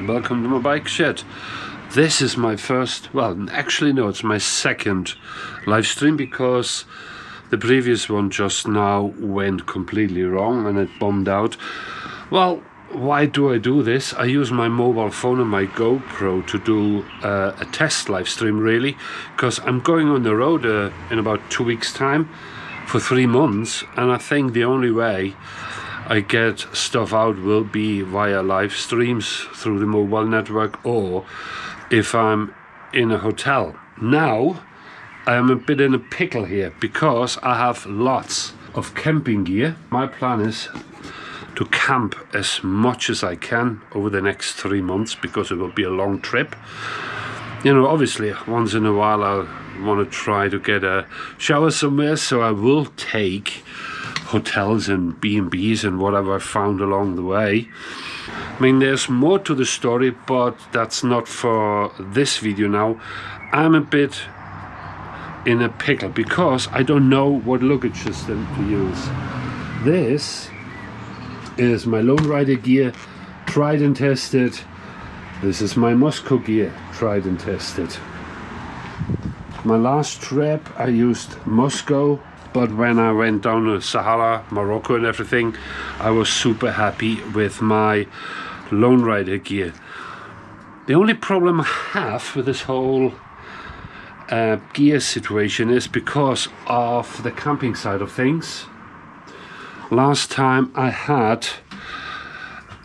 Welcome to my bike shed. This is my first, well actually no, it's my second live stream because the previous one just now went completely wrong and it bombed out. Well, why do I do this? I use my mobile phone and my GoPro to do a test live stream really, because I'm going on the road in about 2 weeks time for 3 months, and I think the only way I get stuff out will be via live streams through the mobile network, or if I'm in a hotel. Now I am a bit in a pickle here because I have lots of camping gear. My plan is to camp as much as I can over the next 3 months because it will be a long trip. You know, obviously once in a while I'll want to try to get a shower somewhere, so I will take hotels and B&Bs and whatever I found along the way. I mean, there's more to the story, but that's not for this video now. I'm a bit in a pickle because I don't know what luggage system to use. This is my lone rider gear, tried and tested. This is my Moscow gear, tried and tested. My last trip I used Moscow, but when I went down to Sahara, Morocco and everything, I was super happy with my lone rider gear. The only problem I have with this whole gear situation is because of the camping side of things. Last time I had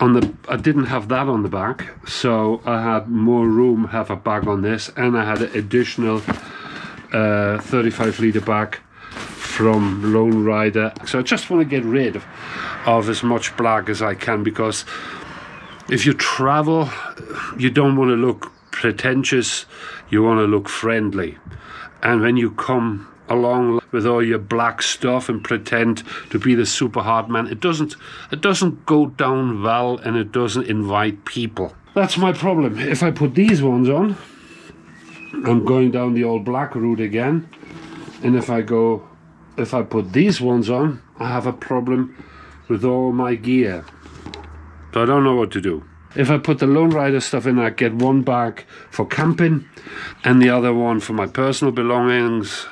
I didn't have that on the back, so I had more room, have a bag on this, and I had an additional 35-litre bag from Lone Rider. So I just want to get rid of as much black as I can, because if you travel, you don't want to look pretentious, you want to look friendly. And when you come along with all your black stuff and pretend to be the super hard man, it doesn't go down well, and it doesn't invite people. That's my problem. If I put these ones on, I'm going down the old black route again, and if I put these ones on, I have a problem with all my gear. So I don't know what to do. If I put the Lone Rider stuff in, I get one bag for camping and the other one for my personal belongings.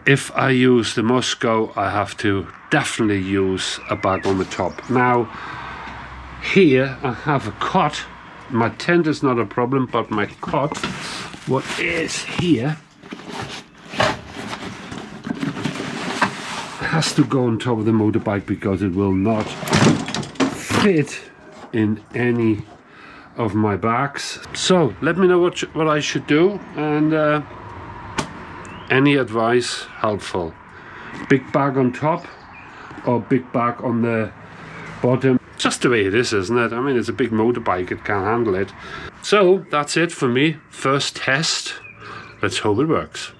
If I use the Moscow, I have to definitely use a bag on the top. Now, here I have a cot. My tent is not a problem, but my cot, what is here, has to go on top of the motorbike because it will not fit in any of my bags. So let me know what I should do, and any advice helpful. Big bag on top or big bag on the bottom. Just the way it is, isn't it? I mean, it's a big motorbike, it can handle it. So that's it for me. First test. Let's hope it works.